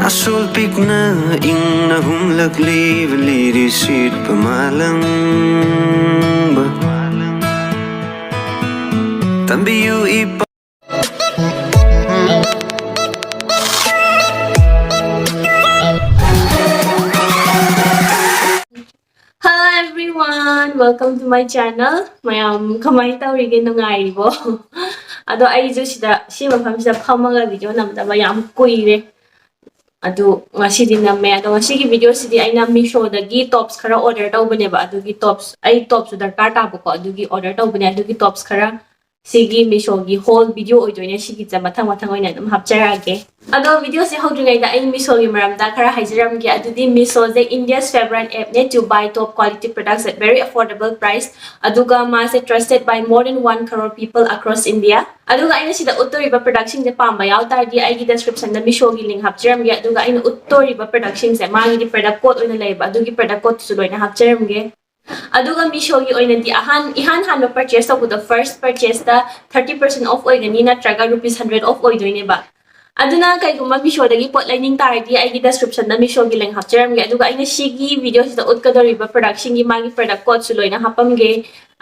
Nasulpik na ing nahumlakli Valirisit pamalang ba Tambiyu ipa Hello everyone! Welcome to my channel. Mayam kamay tawrigin nungayribo. Ado ay jo sida si mafamsida phamaga video namdaba yam kuire. Ado ngasi din namme ado ngasi gi video sidi aina Meesho dagi tops khara order tawbane ba ado gi tops ai tops darkar tabo ko ado gi order tawbane ado gi tops khara sigi Meesho gi whole video oidoine sigi ja mathang oina dum hapcharage. Ado video si hodringai da ai Meesho gi maramda khara haijaram gi ado di Meesho is India's favorite app ne to buy top quality products at very affordable price. Aduga ma se trusted by more than 1 crore people across India. Aduga aina sida uttoriba production je pamba yaw tardi ai gi description da Meesho gi link hapcharam gi aduga aina uttoriba production se ma gi product code oina leiba adugi product code su loina hapcharam gi aduga Meesho gi oina di ihan hanno purchase of the first purchase da 30% off oigani na traga rupees 100 off oidoine ba aduna kai guma Meesho dagi pot lining tardi ai gi description da Meesho gi link hapcharam gi aduga aina shigi video sida utkadoriba production gi magi product code su loina hapam ge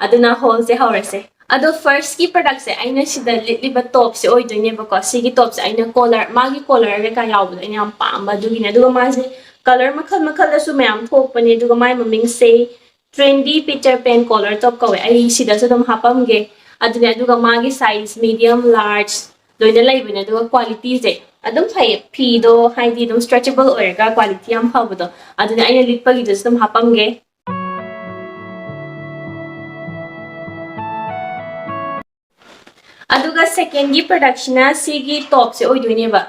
aduna whole se haurase ado first ki product se aina sida litliba top se oidoine ba ko sigi top se aina color magi color ge ka yaw aina am pamba dugi ne aduga ma se color makal da su mayam thokpani aduga mai maming se Trendy Peter Pen color top kawe ai sida sa dum hapam ge aduna aduga magi size medium large loina laibane aduga quality se adum phai p do haidi dum stretchable oirga quality am phawdo aduna aina litpagi dus dum hapam ge aduga second gi production na sigi top se oidoine ba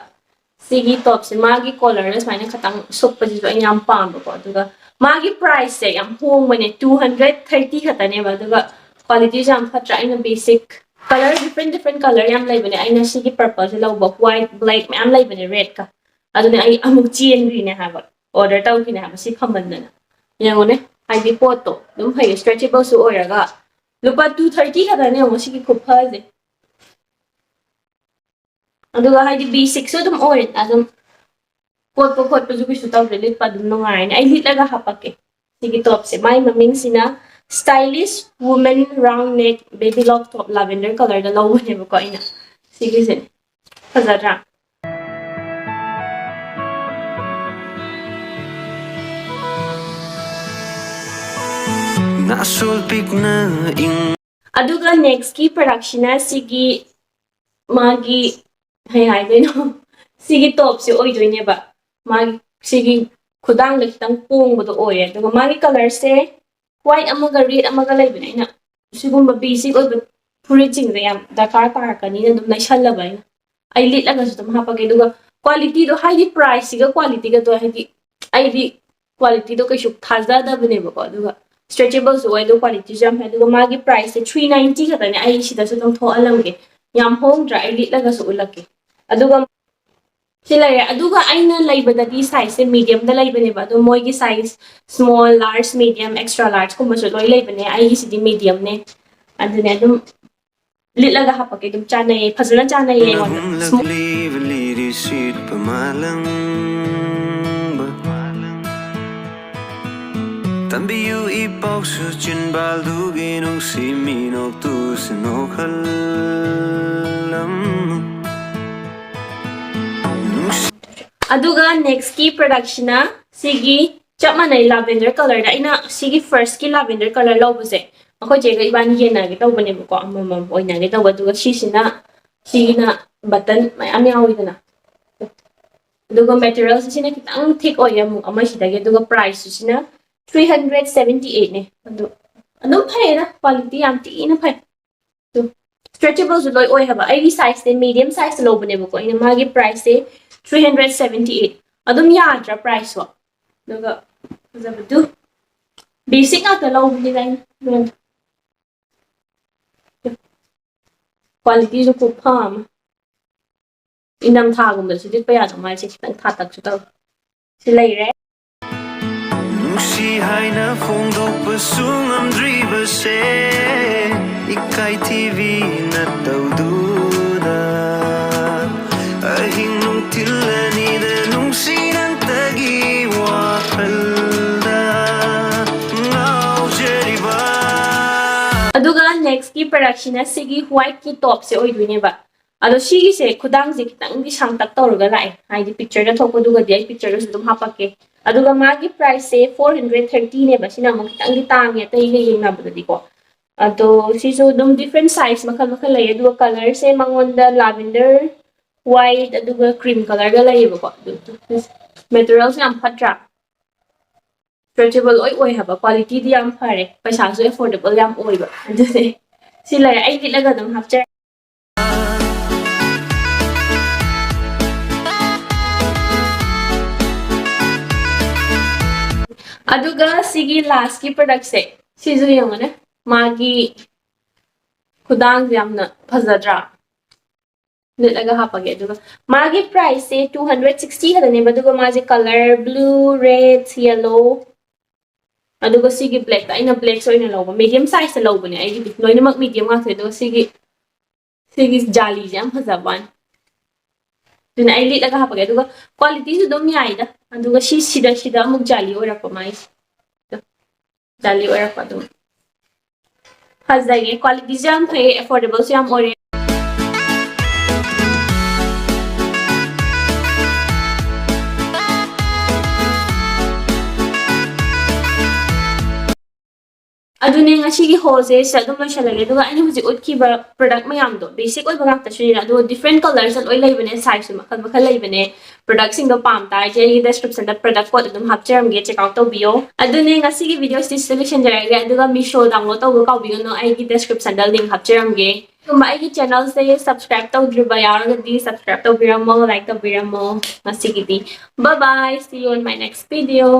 sigi top se magi color na smaina khatang soppa ji do aina am pamba ko aduga magi price se yam hong mane 230 khatane ba aduga quality jam phatra aina basic color different color yam laibane aina sigi purple se lawba white black am laibane red ka aduna ai amuk chien green ha ba order taw kine ha si phamandana yangone haidi photo dum phai stretchable su oiraga lupa 230 khatane mo sigi khupha je aduga haidi basic so dum oil adum pot pa ju bisu taw lit pa dum nongai ai lit laga hapake sigi top se mai maming sina stylish woman round neck baby lock top lavender color da law ne ba ko ina sigi se fazara Nasulpik na ing aduga next ki production na sigi magi hai no sigi top se oidoine ba magi sigi khudang le kitang pong bodo oye aduga magi color se white amaga red amaga laibane ina sigumba basic oiba puri ching da yam dakar par kani na dum naisalla ba ina ai lit laga su dum hapage aduga quality do high price ga quality ga do haidi ai di quality do kaishu thaza da bane ba ko aduga stretchable so do quality jam hai aduga magi price se 390 ka tane ai sida su dum tho alamge yam hong dra ai lit laga su ulake aduga silare aduga aina laibadagi size medium da laibane ba do moi gi size small large medium extra large kuma so loi laibane ai gi sidi medium ne adune adum litlaga hapake dum chanai phajana chanai ye Valirisit pamalang ba Tambiyu ipaw su chinbal duginong si minok tu sinokhalam aduga next ki production na sigi chapmanai lavender color da ina sigi first ki lavender color lobuse akoi je ga ibani yena ge tawbane ko amam oina ge tawba aduga sigina button mayam yawidana aduga materials sina kitang thick oyam ama sidage aduga price sina 378 ne adu phai na quality am ti na phai to stretchable su loi oi haba ai size de medium size lobane ko ina magi price se 378 adum yadra price wa daga zabadu basic na ta law design quality ju ko pham inam tha gum da su dit pa ya da mai se tang tha tak su taw silai re Nusi haina fongdokpa sungamdriba se Ikai TV na tawduda Ahing nung tilani da nung next ki product sina sigi white ki top se oidune ba ado sigi se khudang se kitang di sang tak tawraga lai hai di picture da thokko duga di picture da dum hapake aduga magi price se 430 ne ba sina mo kitang di tang ya tai le na ba di ko ado si so dum different size makal makal lai aduga color se mangonda lavender white aduga cream color ga lai ba ko materials yam phatra stretchable oi haba quality di yam phare paisa so affordable yam oi ba adune si lai ai kitlaga dum hapcha aduga sigi last ki product se sizu yamane magi khudang yamna phazadra nitlaga hapage aduga magi price se 260 hadane aduga magi color blue red yellow aduga sigi black aina black so ina loba medium size la loba ne ai loina mak medium ga se aduga sigi jali jam phazaban duna ai litlaga hapage aduga quality su dum yai da aduga sida amuk jali ora pa mais jali ora pa dum hazai quality jam thai affordable so yam ore adune ngasi haul se sa dum lo shalage aduga ani huji utkiba product mayam do basic oi bagak ta shina adu different colors al oi laibane size makal makal laibane product sing do pam ta je description da product code dum hapcharam ge check out to bio adune ngasi gi video this solution jara ge aduga Meesho download to ka bio no ai gi description da link hapcharam ge kuma ai gi channel se subscribe to driba yaraga di subscribe to biramo like to biramo ngasi gi di bye bye see you in my next video